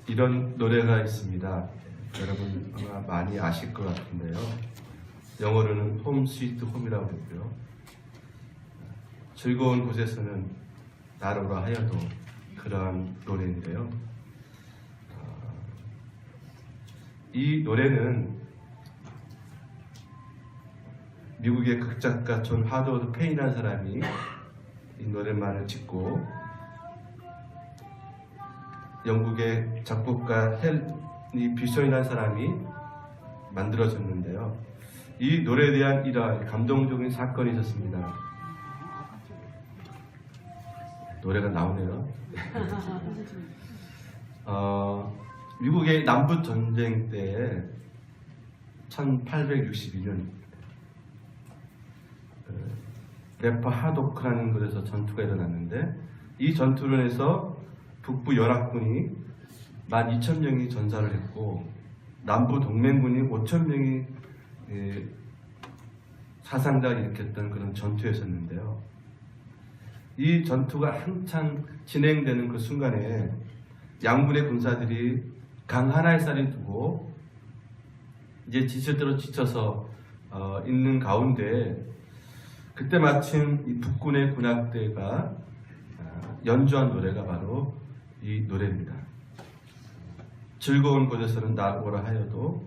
이런 노래가 있습니다. 여러분 아마 많이 아실 것 같은데요. 영어로는 홈 스위트 홈이라고 그러고요. 즐거운 곳에서는 나로라 하여도 그러한 노래인데요. 이 노래는 미국의 극작가 존 하워드 페인이라는 사람이 이 노랫말을 짓고 영국의 작곡가 헨리 비션이라는 사람이 만들어졌는데요. 이 노래에 대한 이러한 감동적인 사건이 있었습니다. 노래가 나오네요. 미국의 남북 전쟁 때 1862년 래퍼 하도크라는 곳에서 전투가 일어났는데 이 전투로 해서 북부 연합군이 12,000명이 전사를 했고 남부 동맹군이 5,000명이 사상자를 일으켰던 그런 전투였었는데요. 이 전투가 한창 진행되는 그 순간에 양군의 군사들이 강 하나의 쌀을 두고 이제 지칠 대로 지쳐서 있는 가운데 그때 마침 이 북군의 군악대가 연주한 노래가 바로 이 노래입니다. 즐거운 곳에서는 나오라 하여도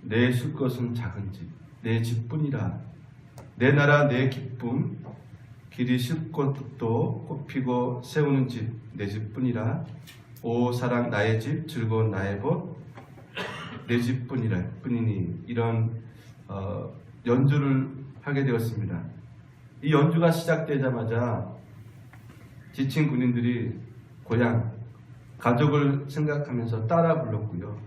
내 쉴 것은 작은 집, 내 집뿐이라. 내 나라 내 기쁨, 길이 쉴 곳도 꽃피고 세우는 집, 내 집뿐이라. 오 사랑 나의 집, 즐거운 나의 곳, 내 집뿐이라 뿐이니. 이런 연주를 하게 되었습니다. 이 연주가 시작되자마자 지친 군인들이 고향, 가족을 생각하면서 따라 불렀고요.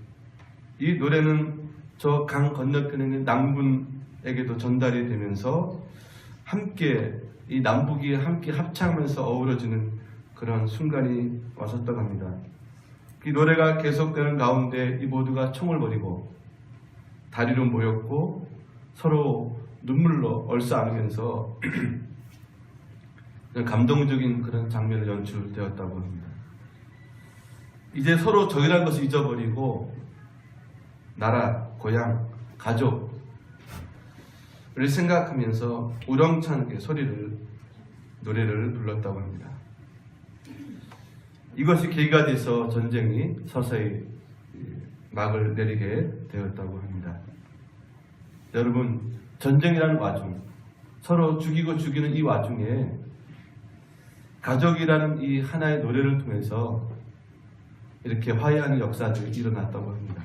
이 노래는 저 강 건너편에 있는 남군에게도 전달이 되면서 함께 이 남북이 함께 합창하면서 어우러지는 그런 순간이 왔었다고 합니다. 이 노래가 계속되는 가운데 이 모두가 총을 버리고 다리로 모였고 서로 눈물로 얼싸안으면서 감동적인 그런 장면을 연출되었다고 합니다. 이제 서로 적이라는 것을 잊어버리고 나라, 고향, 가족을 생각하면서 우렁차게 노래를 불렀다고 합니다. 이것이 계기가 돼서 전쟁이 서서히 막을 내리게 되었다고 합니다. 여러분, 전쟁이라는 와중, 서로 죽이고 죽이는 이 와중에 가족이라는 이 하나의 노래를 통해서 이렇게 화해하는 역사들이 일어났다고 합니다.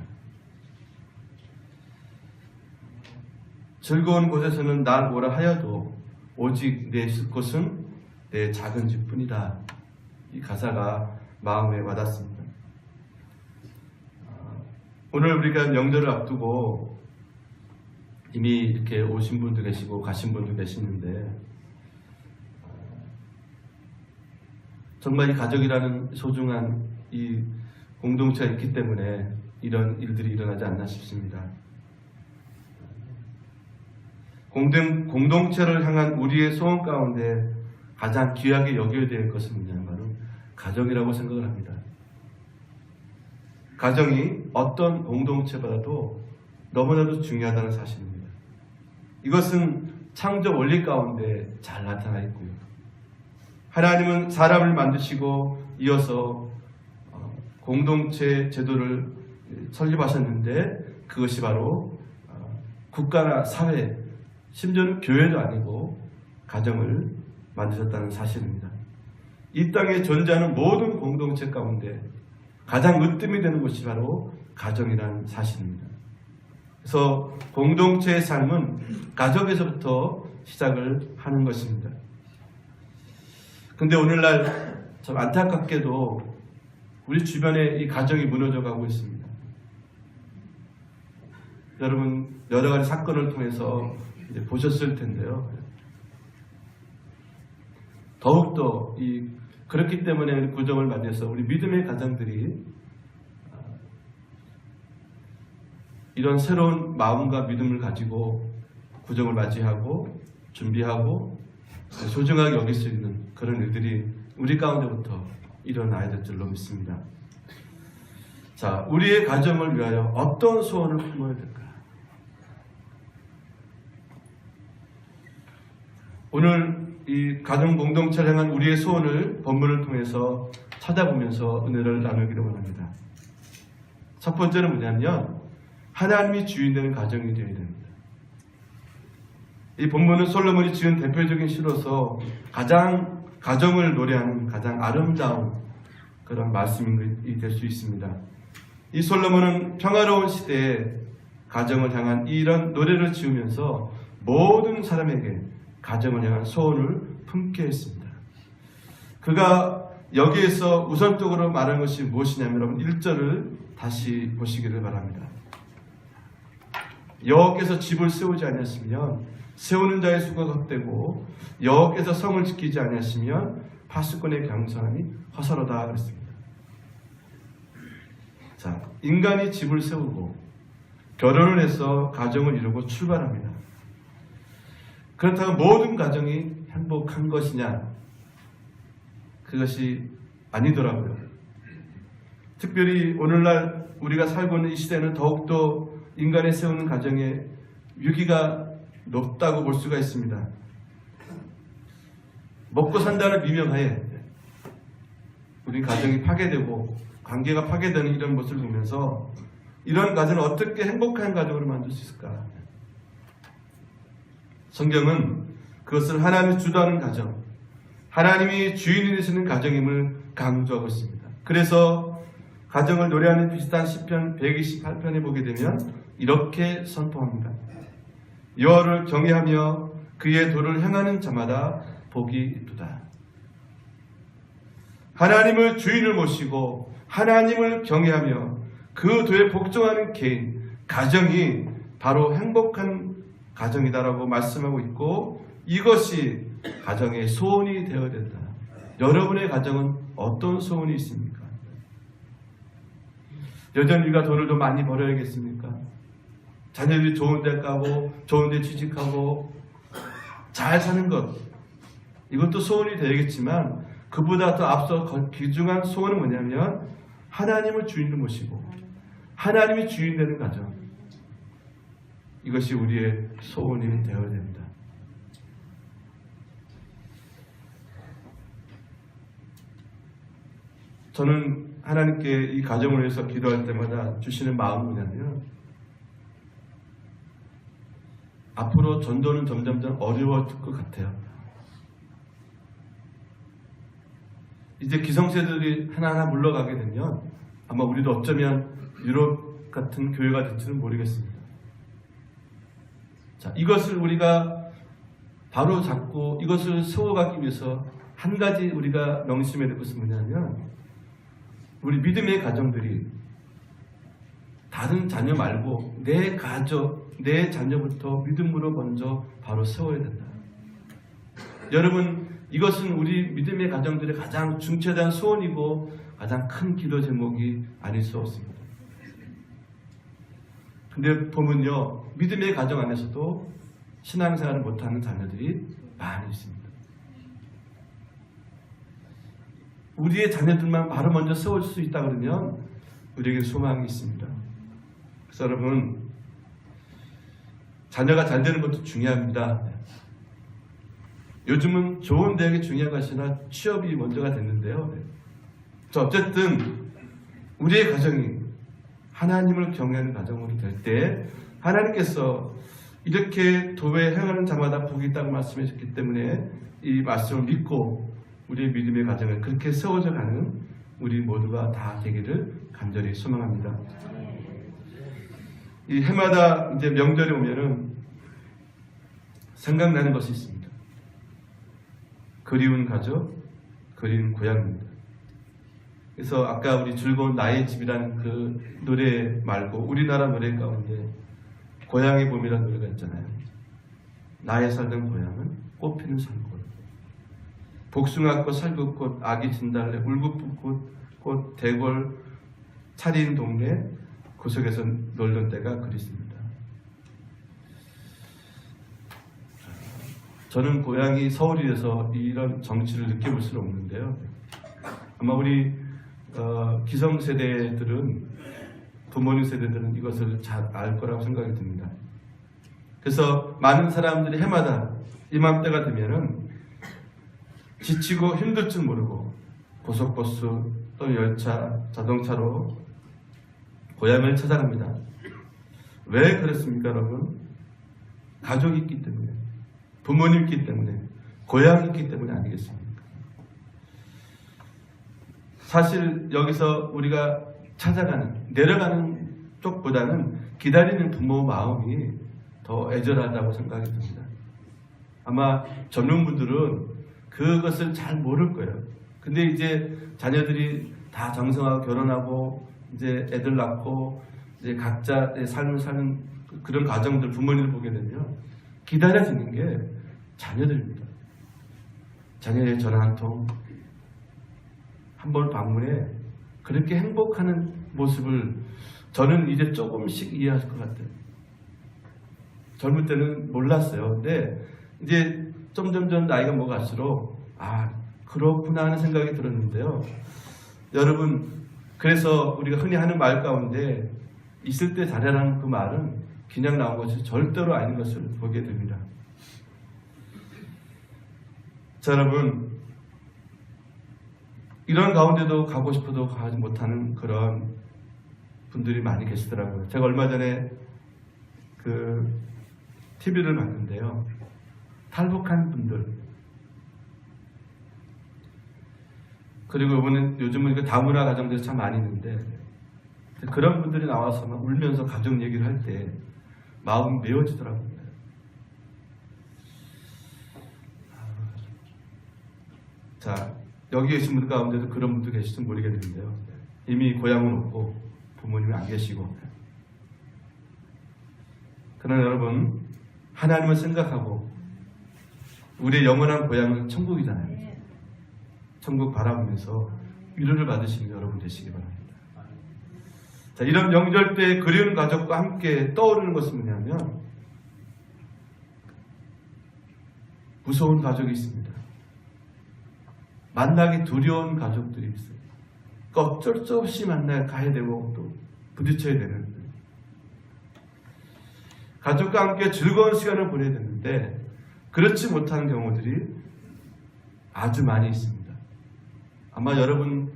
즐거운 곳에서는 날 오라 하여도 오직 내 쉴 곳은 내 작은 집뿐이다. 이 가사가 마음에 와닿습니다. 오늘 우리가 명절을 앞두고 이미 이렇게 오신 분도 계시고 가신 분도 계시는데 정말 이 가족이라는 소중한 이 공동체가 있기 때문에 이런 일들이 일어나지 않나 싶습니다. 공동체를 향한 우리의 소원 가운데 가장 귀하게 여겨야 될 것은 뭐냐면 가정이라고 생각을 합니다. 가정이 어떤 공동체보다도 너무나도 중요하다는 사실입니다. 이것은 창조 원리 가운데 잘 나타나 있고요. 하나님은 사람을 만드시고 이어서 공동체 제도를 설립하셨는데 그것이 바로 국가나 사회, 심지어는 교회도 아니고 가정을 만드셨다는 사실입니다. 이 땅에 존재하는 모든 공동체 가운데 가장 으뜸이 되는 것이 바로 가정이라는 사실입니다. 그래서 공동체의 삶은 가정에서부터 시작을 하는 것입니다. 근데 오늘날 참 안타깝게도 우리 주변에 이 가정이 무너져 가고 있습니다. 여러분 여러 가지 사건을 통해서 이제 보셨을 텐데요. 더욱더 그렇기 때문에 구정을 맞이해서 우리 믿음의 가정들이 이런 새로운 마음과 믿음을 가지고 구정을 맞이하고 준비하고 소중하게 여길 수 있는 그런 일들이 우리 가운데부터 일어나야 될 줄로 믿습니다. 자, 우리의 가정을 위하여 어떤 소원을 품어야 될까? 오늘 이 가정 공동체를 향한 우리의 소원을 본문을 통해서 찾아보면서 은혜를 나누기를 원합니다. 첫 번째는 뭐냐면 하나님이 주인되는 가정이 되어야 됩니다. 이 본문은 솔로몬이 지은 대표적인 시로서 가장 가정을 노래하는 가장 아름다운 그런 말씀이 될 수 있습니다. 이 솔로몬은 평화로운 시대에 가정을 향한 이런 노래를 지으면서 모든 사람에게 가정을 향한 소원을 품게 했습니다. 그가 여기에서 우선적으로 말한 것이 무엇이냐면 여러분 1절을 다시 보시기를 바랍니다. 여호와께서 집을 세우지 아니하시면 세우는 자의 수가 헛되고 여호와께서 성을 지키지 아니하시면 파수꾼의 경성함이 허사로다 그랬습니다. 자, 인간이 집을 세우고 결혼을 해서 가정을 이루고 출발합니다. 그렇다고 모든 가정이 행복한 것이냐? 그것이 아니더라고요. 특별히 오늘날 우리가 살고 있는 이 시대는 더욱더 인간이 세우는 가정의 위기가 높다고 볼 수가 있습니다. 먹고 산다는 미명하에 우리 가정이 파괴되고 관계가 파괴되는 이런 모습을 보면서 이런 가정을 어떻게 행복한 가정으로 만들 수 있을까? 성경은 그것을 하나님이 주도하는 가정, 하나님이 주인이 되시는 가정임을 강조하고 있습니다. 그래서 가정을 노래하는 비슷한 시편 128편에 보게 되면 이렇게 선포합니다. 여호와를 경외하며 그의 도를 행하는 자마다 복이 있도다. 하나님을 주인을 모시고 하나님을 경외하며 그 도에 복종하는 개인, 가정이 바로 행복한 가정이다라고 말씀하고 있고 이것이 가정의 소원이 되어야 된다. 여러분의 가정은 어떤 소원이 있습니까? 여전히 우리가 돈을 더 많이 벌어야겠습니까? 자녀들이 좋은 데 가고 좋은 데 취직하고 잘 사는 것 이것도 소원이 되겠지만 그보다 더 앞서 귀중한 소원은 뭐냐면 하나님을 주인으로 모시고 하나님이 주인 되는 가정 이것이 우리의 소원이 되어야 됩니다. 저는 하나님께 이 가정을 위해서 기도할 때마다 주시는 마음은 뭐냐면 앞으로 전도는 점점 어려워질 것 같아요. 이제 기성세대들이 하나하나 물러가게 되면 아마 우리도 어쩌면 유럽 같은 교회가 될지는 모르겠습니다. 자, 이것을 우리가 바로 잡고 이것을 세워가기 위해서 한 가지 우리가 명심해야 될 것은 뭐냐면 우리 믿음의 가정들이 다른 자녀 말고 내 가족, 내 자녀부터 믿음으로 먼저 바로 세워야 된다. 여러분 이것은 우리 믿음의 가정들의 가장 중차대한 소원이고 가장 큰 기도 제목이 아닐 수 없습니다. 근데 보면요 믿음의 가정 안에서도 신앙생활을 못하는 자녀들이 많이 있습니다. 우리의 자녀들만 바로 먼저 세울 수 있다 그러면 우리에게 소망이 있습니다. 그래서 여러분 자녀가 잘 되는 것도 중요합니다. 요즘은 좋은 대학이 중요한 것이나 취업이 먼저가 됐는데요. 어쨌든 우리의 가정이 하나님을 경외하는 가정으로 될 때 하나님께서 이렇게 도에 행하는 자마다 복이 있다고 말씀해 주셨기 때문에 이 말씀을 믿고 우리의 믿음의 가정을 그렇게 세워져 가는 우리 모두가 다 되기를 간절히 소망합니다. 이 해마다 이제 명절이 오면은 생각나는 것이 있습니다. 그리운 가족, 그리운 고향입니다. 그래서 아까 우리 즐거운 나의 집이라는 그 노래 말고 우리나라 노래 가운데 고향의 봄이라는 노래가 있잖아요. 나의 살던 고향은 꽃피는 산골, 복숭아꽃, 살구꽃, 아기 진달래, 울긋불긋 대골 차린 동네 구석에서 놀던 때가 그립습니다. 저는 고향이 서울이라서 이런 정치를 느껴볼 수는 없는데요. 아마 우리 기성세대들은 부모님 세대들은 이것을 잘 알 거라고 생각이 듭니다. 그래서 많은 사람들이 해마다 이맘때가 되면은 지치고 힘들 줄 모르고 고속버스 또 열차, 자동차로 고향을 찾아갑니다. 왜 그렇습니까, 여러분? 가족이 있기 때문에, 부모님 있기 때문에, 고향이 있기 때문에 아니겠습니까? 사실 여기서 우리가 찾아가는, 내려가는 쪽보다는 기다리는 부모 마음이 더 애절하다고 생각이 듭니다. 아마 젊은 분들은 그것을 잘 모를 거예요. 근데 이제 자녀들이 다 장성하고 결혼하고 이제 애들 낳고 이제 각자의 삶을 사는 그런 가정들, 부모님을 보게 되면 기다려지는 게 자녀들입니다. 자녀의 전화 한 통, 한 번 방문해 그렇게 행복하는 모습을 저는 이제 조금씩 이해할 것 같아요. 젊을 때는 몰랐어요. 근데 이제 점점점 나이가 먹을수록 그렇구나 하는 생각이 들었는데요. 여러분, 그래서 우리가 흔히 하는 말 가운데 있을 때 잘해라는 그 말은 그냥 나온 것이 절대로 아닌 것을 보게 됩니다. 자, 여러분, 이런 가운데도 가고 싶어도 가지 못하는 그런 분들이 많이 계시더라고요. 제가 얼마 전에 그 TV를 봤는데요. 탈북한 분들, 그리고 요즘은 다문화 가정들이 참 많이 있는데 그런 분들이 나와서 막 울면서 가족 얘기를 할 때 마음이 메어지더라고요. 자, 여기 계신 분들 가운데도 그런 분들 계실지 모르겠는데요. 이미 고향은 없고 부모님이 안 계시고. 그러나 여러분, 하나님을 생각하고 우리의 영원한 고향은 천국이잖아요. 천국 바라보면서 위로를 받으시는 여러분 되시기 바랍니다. 자, 이런 명절 때 그리운 가족과 함께 떠오르는 것은 뭐냐면 무서운 가족이 있습니다. 만나기 두려운 가족들이 있어요. 그러니까 어쩔 수 없이 가야 되고 또 부딪혀야 되는 가족과 함께 즐거운 시간을 보내야 되는데 그렇지 못한 경우들이 아주 많이 있습니다. 아마 여러분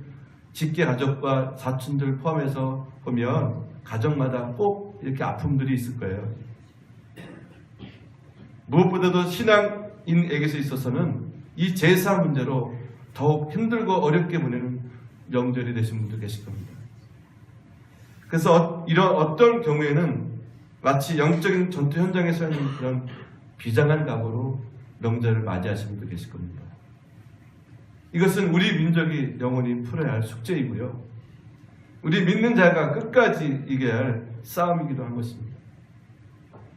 직계 가족과 사촌들 포함해서 보면 가정마다 꼭 이렇게 아픔들이 있을 거예요. 무엇보다도 신앙인에게서 있어서는 이 제사 문제로 더욱 힘들고 어렵게 보내는 명절이 되신 분들 계실 겁니다. 그래서 이런 어떤 경우에는 마치 영적인 전투 현장에서 하는 그런 비장한 각오로 명절을 맞이하시는 분들 계실 겁니다. 이것은 우리 민족이 영원히 풀어야 할 숙제이고요. 우리 믿는 자가 끝까지 이겨야 할 싸움이기도 한 것입니다.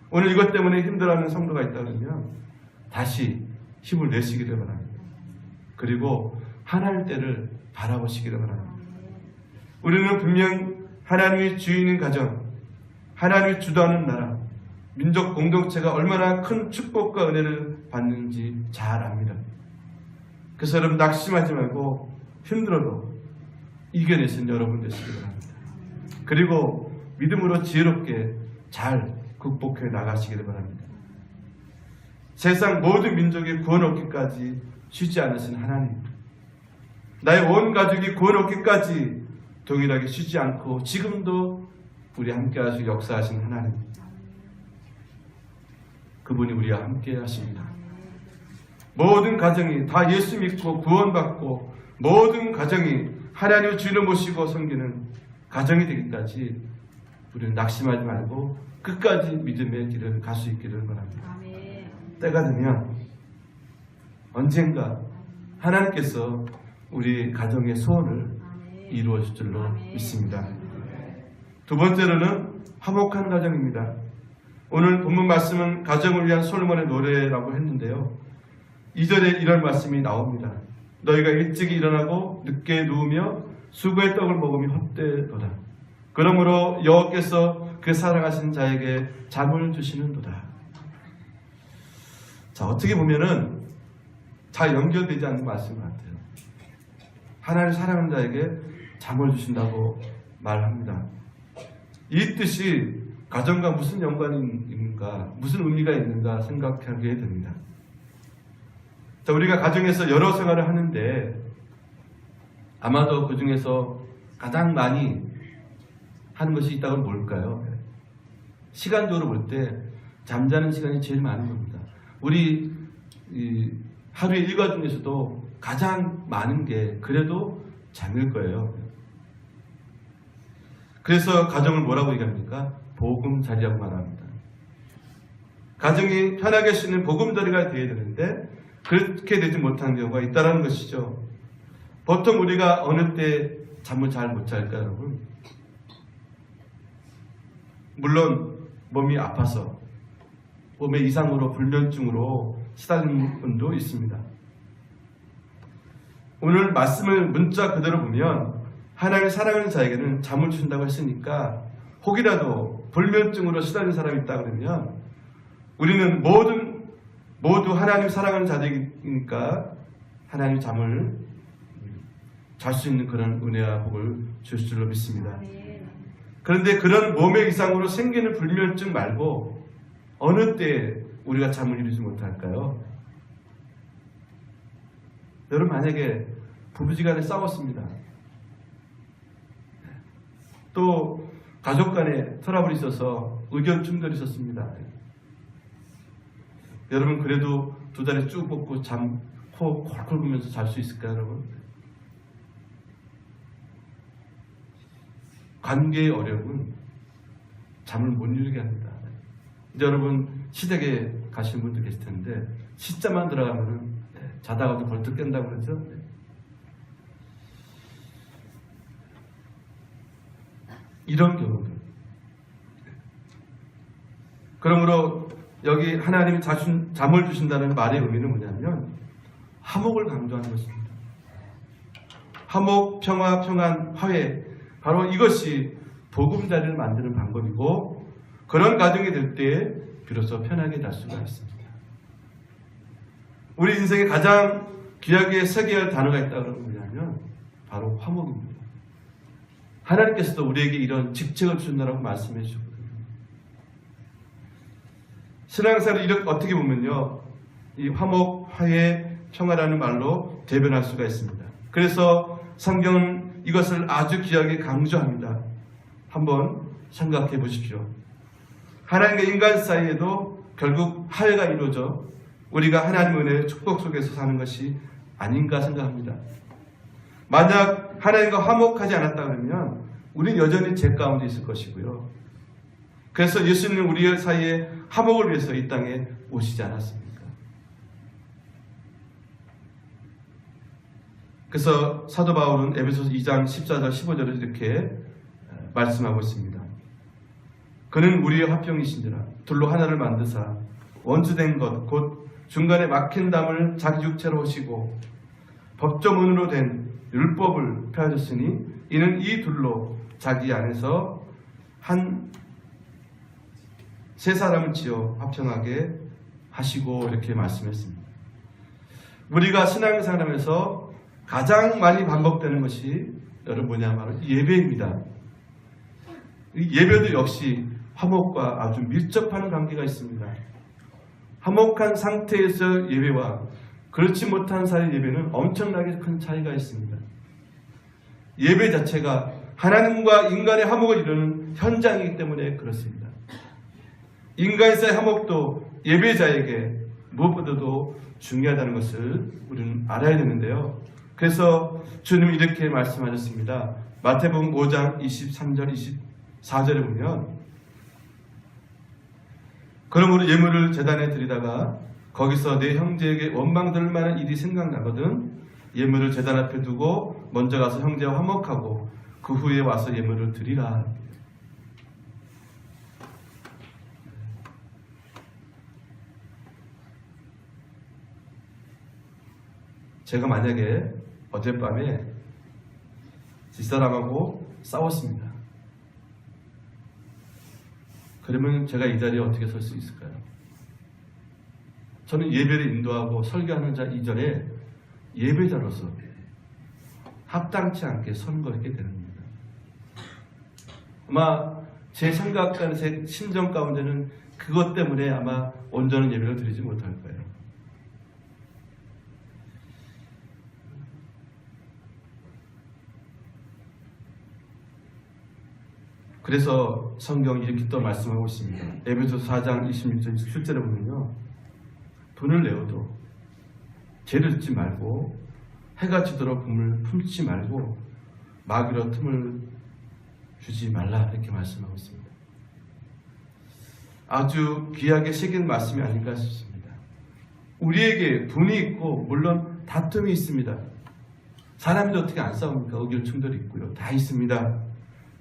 오늘 이것 때문에 힘들어하는 성도가 있다면 다시 힘을 내시기를 바랍니다. 그리고 하나님 때를 바라보시기를 바랍니다. 우리는 분명 하나님의 주인인 가정, 하나님이 주도하는 나라, 민족 공동체가 얼마나 큰 축복과 은혜를 받는지 잘 압니다. 그래서 여러분 낙심하지 말고 힘들어도 이겨내신 여러분 되시기 바랍니다. 그리고 믿음으로 지혜롭게 잘 극복해 나가시기를 바랍니다. 세상 모든 민족의 구원 얻기까지 쉬지 않으신 하나님, 나의 온 가족이 구원 얻기까지 동일하게 쉬지 않고 지금도 우리 함께 하시고 역사하신 하나님, 그분이 우리와 함께 하십니다. 모든 가정이 다 예수 믿고 구원받고 모든 가정이 하나님의 주인을 모시고 섬기는 가정이 되기까지 우리는 낙심하지 말고 끝까지 믿음의 길을 갈 수 있기를 바랍니다. 때가 되면 언젠가 하나님께서 우리 가정의 소원을 이루어 줄 줄로 믿습니다. 두 번째로는 화목한 가정입니다. 오늘 본문 말씀은 가정을 위한 솔로몬의 노래라고 했는데요. 2절에 이런 말씀이 나옵니다. 너희가 일찍 일어나고 늦게 누우며 수고의 떡을 먹으며 헛되도다. 그러므로 여호와께서 그 사랑하신 자에게 잠을 주시는도다. 자, 어떻게 보면은 잘 연결되지 않는 말씀 같아요. 하나님 사랑하는 자에게 잠을 주신다고 말합니다. 이 뜻이 가정과 무슨 연관이 있는가, 무슨 의미가 있는가 생각하게 됩니다. 자, 우리가 가정에서 여러 생활을 하는데 아마도 그 중에서 가장 많이 하는 것이 있다고 뭘까요? 시간적으로 볼 때 잠자는 시간이 제일 많은 겁니다. 우리 하루의 일과 중에서도 가장 많은 게 그래도 잠일 거예요. 그래서 가정을 뭐라고 얘기합니까? 보금자리라고 말합니다. 가정이 편하게 쉬는 보금자리가 되어야 되는데 그렇게 되지 못하는 경우가 있다는 것이죠. 보통 우리가 어느 때 잠을 잘 못 잘까요, 여러분? 물론 몸이 아파서 몸의 이상으로 불면증으로 시달리는 분도 있습니다. 오늘 말씀을 문자 그대로 보면 하나님을 사랑하는 자에게는 잠을 주신다고 했으니까 혹이라도 불면증으로 시달리는 사람이 있다 그러면 우리는 모두 하나님 사랑하는 자들이니까 하나님 잠을 잘 수 있는 그런 은혜와 복을 주실 줄로 믿습니다. 그런데 그런 몸의 이상으로 생기는 불면증 말고 어느 때 우리가 잠을 이루지 못할까요? 여러분 만약에 부부지간에 싸웠습니다. 또 가족 간에 트러블이 있어서 의견 충돌이 있었습니다. 여러분 그래도 두 다리 쭉 뻗고 코 콜콜 부면서 잘 수 있을까요, 여러분? 관계의 어려움은 잠을 못 이루게 합니다. 이제 여러분 시댁에 가시는 분들 계실 텐데 시자만 들어가면은 자다가도 벌떡 깬다고 그러죠. 이런 경우들. 그러므로 여기 하나님이 잠을 주신다는 말의 의미는 뭐냐면 화목을 강조하는 것입니다. 화목, 평화, 평안, 화해, 바로 이것이 보금자리를 만드는 방법이고 그런 가정이 될 때 비로소 편하게 잘 수가 있습니다. 우리 인생에 가장 귀하게 새겨야 할 단어가 있다고 뭐냐면 바로 화목입니다. 하나님께서도 우리에게 이런 직책을 주신다고 말씀해 주셨거든요. 신앙생활을 이렇게 어떻게 보면요, 이 화목, 화해, 평화라는 말로 대변할 수가 있습니다. 그래서 성경은 이것을 아주 귀하게 강조합니다. 한번 생각해 보십시오. 하나님과 인간 사이에도 결국 화해가 이루어져 우리가 하나님의 은혜의 축복 속에서 사는 것이 아닌가 생각합니다. 만약 하나님과 화목하지 않았다 그러면 우리는 여전히 죄 가운데 있을 것이고요. 그래서 예수님은 우리 사이에 화목을 위해서 이 땅에 오시지 않았습니까? 그래서 사도 바울은 에베소서 2장 14절 15절을 이렇게 말씀하고 있습니다. 그는 우리의 화평이신지라 둘로 하나를 만드사 원수된 것 곧 중간에 막힌 담을 자기 육체로 오시고 법조문으로 된 율법을 펴주시니 이는 이 둘로 자기 안에서 세 사람을 지어 화평하게 하시고 이렇게 말씀했습니다. 우리가 신앙생활하면서 가장 많이 반복되는 것이 여러분 뭐냐 바로 예배입니다. 예배도 역시 화목과 아주 밀접한 관계가 있습니다. 화목한 상태에서 예배와 그렇지 못한 사이의 예배는 엄청나게 큰 차이가 있습니다. 예배 자체가 하나님과 인간의 화목을 이루는 현장이기 때문에 그렇습니다. 인간 사이의 화목도 예배자에게 무엇보다도 중요하다는 것을 우리는 알아야 되는데요. 그래서 주님은 이렇게 말씀하셨습니다. 마태복음 5장 23절 24절에 보면 그러므로 예물을 제단에 드리다가 거기서 내 형제에게 원망될 만한 일이 생각나거든 예물을 제단 앞에 두고 먼저 가서 형제와 화목하고 그 후에 와서 예물을 드리라. 제가 만약에 어젯밤에 뒷사람하고 싸웠습니다. 그러면 제가 이 자리에 어떻게 설 수 있을까요? 저는 예배를 인도하고 설교하는 자 이전에 예배자로서 합당치 않게 선거했게 되는 겁니다. 아마 제 생각 가운데, 제 심정 가운데는 그것 때문에 아마 온전한 예배를 드리지 못할 거예요. 그래서 성경이 이렇게 또 말씀하고 있습니다. 에베소서 4장 26절 27절에 보면요, 돈을 내어도 죄를 짓지 말고 해가 지도록 금을 품지 말고 마귀로 틈을 주지 말라, 이렇게 말씀하고 있습니다. 아주 귀하게 새긴 말씀이 아닌가 싶습니다. 우리에게 분이 있고 물론 다툼이 있습니다. 사람이 어떻게 안 싸웁니까? 의견 충돌이 있고요. 다 있습니다.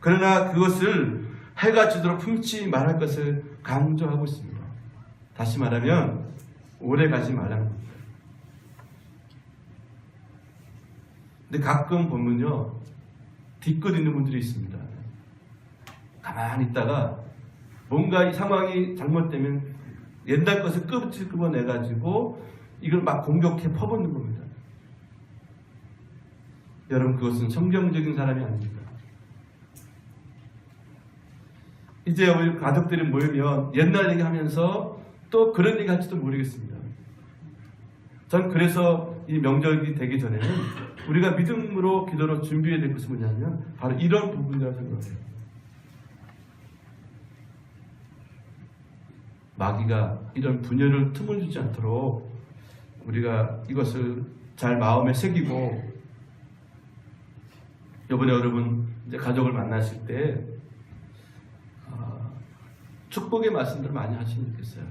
그러나 그것을 해가 지도록 품지 말할 것을 강조하고 있습니다. 다시 말하면 오래 가지 말라는 겁니다. 근데 가끔 보면요, 뒤끝 있는 분들이 있습니다. 가만히 있다가 뭔가 이 상황이 잘못되면 옛날 것을 끄집어내가지고 이걸 막 공격해 퍼붓는 겁니다. 여러분, 그것은 성경적인 사람이 아닙니다. 이제 우리 가족들이 모이면 옛날 얘기하면서 또 그런 얘기 할지도 모르겠습니다. 전 그래서 이 명절이 되기 전에는 우리가 믿음으로 기도로 준비해야 될 것은 뭐냐면 바로 이런 부분이라고 생각해요. 마귀가 이런 분열을 틈을 주지 않도록 우리가 이것을 잘 마음에 새기고, 이번에 여러분 이제 가족을 만나실 때 축복의 말씀들을 많이 하시면 좋겠어요.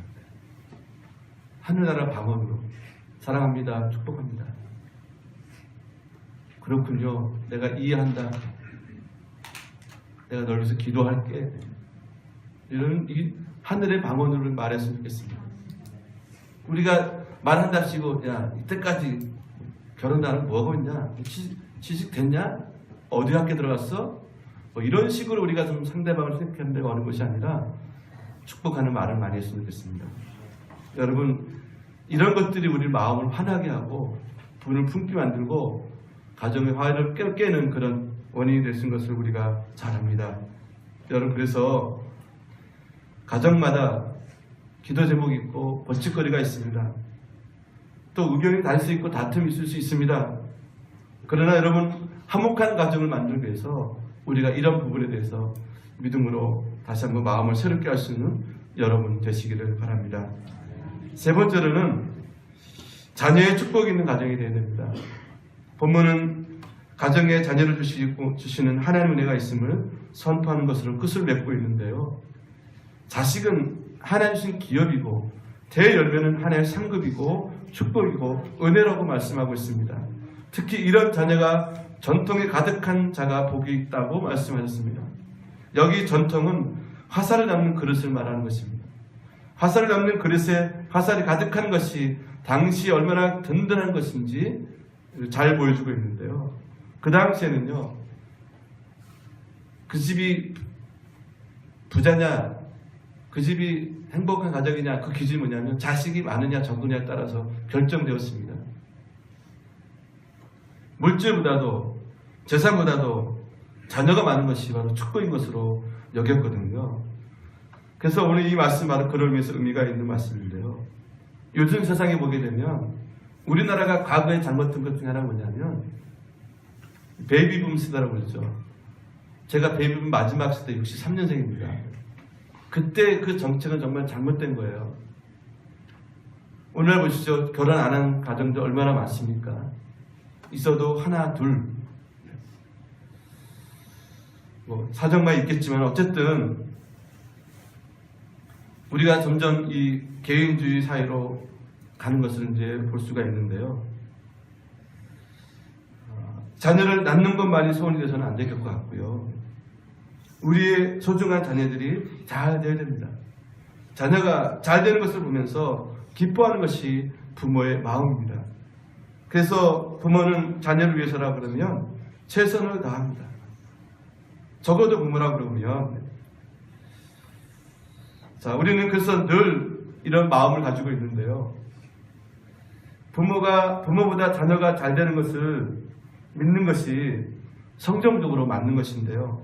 하늘나라 방언으로 사랑합니다, 축복합니다. 그렇군요, 내가 이해한다, 내가 널 위해서 기도할게, 이런 이 하늘의 방언으로 말했으면 좋겠습니다. 우리가 말한답시고, 야, 이때까지 결혼 나는 뭐하고 있냐, 취직 됐냐, 어디 학교 들어갔어, 뭐 이런 식으로 우리가 좀 상대방을 생각하는데가 어느 것이 아니라 축복하는 말을 많이 했으면 좋겠습니다. 여러분, 이런 것들이 우리 마음을 환하게 하고 분을 품게 만들고 가정의 화해를 깨는 그런 원인이 되신 것을 우리가 잘 압니다. 여러분, 그래서 가정마다 기도 제목이 있고 벌칙거리가 있습니다. 또 의견이 다를 수 있고 다툼이 있을 수 있습니다. 그러나 여러분, 화목한 가정을 만들기 위해서 우리가 이런 부분에 대해서 믿음으로 다시 한번 마음을 새롭게 할 수 있는 여러분 되시기를 바랍니다. 세 번째로는 자녀의 축복이 있는 가정이 되어야 됩니다. 본문은 가정에 자녀를 주시는 하나님의 은혜가 있음을 선포하는 것으로 끝을 맺고 있는데요. 자식은 하나님 주신 기업이고 대열매는 하나님의 상급이고 축복이고 은혜라고 말씀하고 있습니다. 특히 이런 자녀가 전통에 가득한 자가 복이 있다고 말씀하셨습니다. 여기 전통은 화살을 담는 그릇을 말하는 것입니다. 화살을 담는 그릇에 화살이 가득한 것이 당시 얼마나 든든한 것인지 잘 보여주고 있는데요. 그 당시에는요, 그 집이 부자냐, 그 집이 행복한 가정이냐, 그 기준이 뭐냐면 자식이 많으냐 적으냐에 따라서 결정되었습니다. 물질보다도 재산보다도 자녀가 많은 것이 바로 축복인 것으로 여겼거든요. 그래서 오늘 이 말씀 바로 그를 위해서 의미가 있는 말씀인데요. 요즘 세상에 보게 되면 우리나라가 과거에 잘못된 것 중에 하나가 뭐냐면 베이비붐 세대라고 그러죠. 제가 베이비붐 마지막 세대 63년생입니다. 그때 그 정책은 정말 잘못된 거예요. 오늘 보시죠. 결혼 안 한 가정들 얼마나 많습니까? 있어도 하나, 둘. 뭐 사정만 있겠지만 어쨌든 우리가 점점 이 개인주의 사회로 가는 것을 이제 볼 수가 있는데요. 자녀를 낳는 것만이 소원이 돼서는 안 될 것 같고요. 우리의 소중한 자녀들이 잘 되어야 됩니다. 자녀가 잘 되는 것을 보면서 기뻐하는 것이 부모의 마음입니다. 그래서 부모는 자녀를 위해서라 그러면 최선을 다합니다. 적어도 부모라 그러면 자, 우리는 그래서 늘 이런 마음을 가지고 있는데요. 부모보다 자녀가 잘 되는 것을 믿는 것이 성경적으로 맞는 것인데요.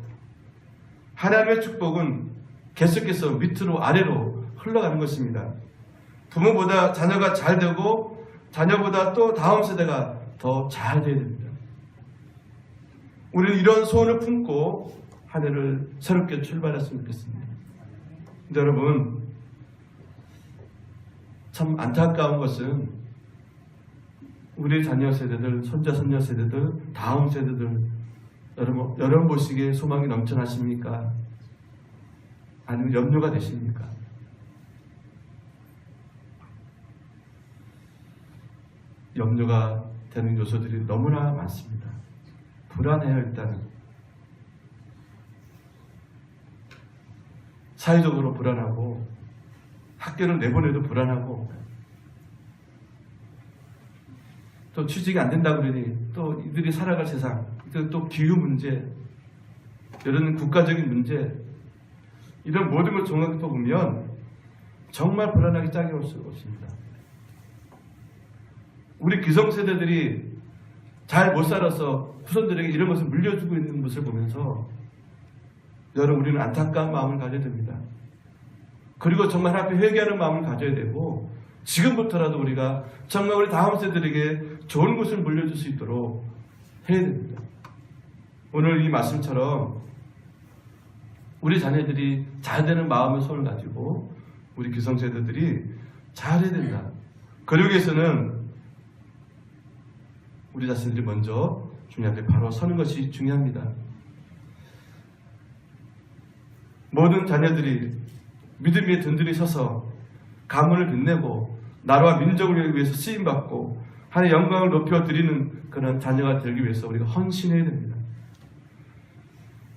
하나님의 축복은 계속해서 밑으로 아래로 흘러가는 것입니다. 부모보다 자녀가 잘 되고 자녀보다 또 다음 세대가 더 잘 돼야 됩니다. 우리는 이런 소원을 품고 한 해를 새롭게 출발했으면 좋겠습니다. 근데 여러분, 참 안타까운 것은 우리 자녀 세대들, 손자 손녀 세대들, 다음 세대들 여러분 보시기에 소망이 넘쳐나십니까? 아니면 염려가 되십니까? 염려가 되는 요소들이 너무나 많습니다. 불안해요. 일단은 사회적으로 불안하고, 학교를 내보내도 불안하고, 또 취직이 안 된다고 그러니 또 이들이 살아갈 세상, 또 기후 문제, 이런 국가적인 문제, 이런 모든 걸 종합해 보면 정말 불안하기 짝이 없습니다. 우리 기성세대들이 잘 못 살아서 후손들에게 이런 것을 물려주고 있는 것을 보면서 여러분, 우리는 안타까운 마음을 가져야 됩니다. 그리고 정말 하나님 앞에 회개하는 마음을 가져야 되고, 지금부터라도 우리가 정말 우리 다음 세대들에게 좋은 것을 물려줄 수 있도록 해야 됩니다. 오늘 이 말씀처럼 우리 자녀들이 잘 되는 마음의 소원을 가지고 우리 기성세대들이 잘해야 된다. 그러기 위해서는 우리 자신들이 먼저 주님 앞에 바로 서는 것이 중요합니다. 모든 자녀들이 믿음에 든든히 서서 가문을 빛내고 나라와 민족을 위해서 쓰임받고 하나님의 영광을 높여드리는 그런 자녀가 되기 위해서 우리가 헌신해야 됩니다.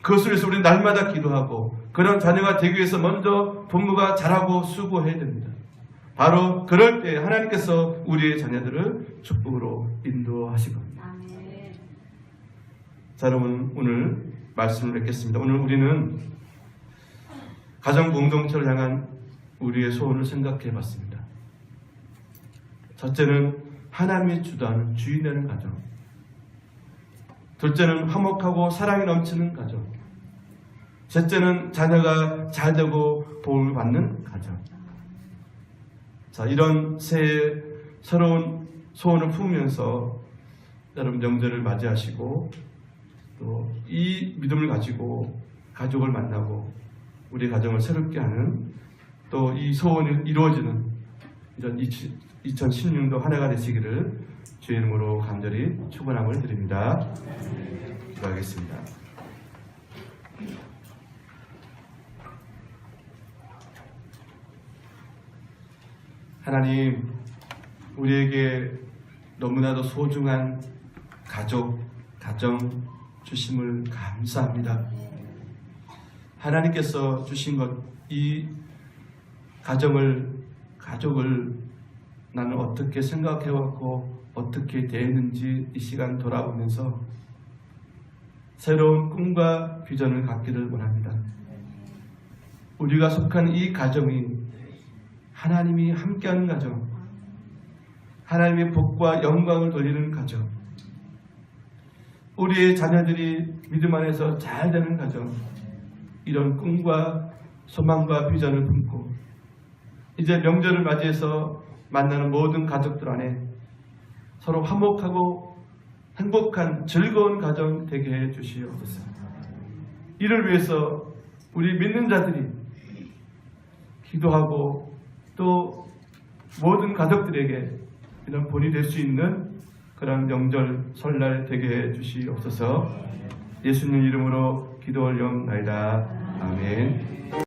그것을 위해서 우리는 날마다 기도하고 그런 자녀가 되기 위해서 먼저 부모가 잘하고 수고해야 됩니다. 바로 그럴 때 하나님께서 우리의 자녀들을 축복으로 인도하실 겁니다. 자, 여러분, 오늘 말씀을 뵙겠습니다. 오늘 우리는 가정 공동체를 향한 우리의 소원을 생각해 봤습니다. 첫째는 하나님이 주도하는 주인 되는 가정. 둘째는 화목하고 사랑이 넘치는 가정. 셋째는 자녀가 잘 되고 복을 받는 가정. 자, 이런 새 새로운 소원을 품으면서 여러분 명절을 맞이하시고 또 이 믿음을 가지고 가족을 만나고 우리 가정을 새롭게 하는 또 이 소원이 이루어지는 이런 2016도 한 해가 되시기를 주의 이름으로 간절히 축원함을 드립니다. 기도하겠습니다. 하나님, 우리에게 너무나도 소중한 가족, 가정 주심을 감사합니다. 하나님께서 주신 것, 이 가족을 나는 어떻게 생각해왔고 어떻게 대했는지 이 시간 돌아보면서 새로운 꿈과 비전을 갖기를 원합니다. 우리가 속한 이 가정이 하나님이 함께하는 가정, 하나님의 복과 영광을 돌리는 가정, 우리의 자녀들이 믿음 안에서 잘 되는 가정, 이런 꿈과 소망과 비전을 품고 이제 명절을 맞이해서 만나는 모든 가족들 안에 서로 화목하고 행복한 즐거운 가정 되게 해 주시옵소서. 이를 위해서 우리 믿는 자들이 기도하고 또 모든 가족들에게 이런 본이 될 수 있는 그런 명절 설날 되게 해 주시옵소서. 예수님 이름으로 기도 올려옵나이다. 아멘.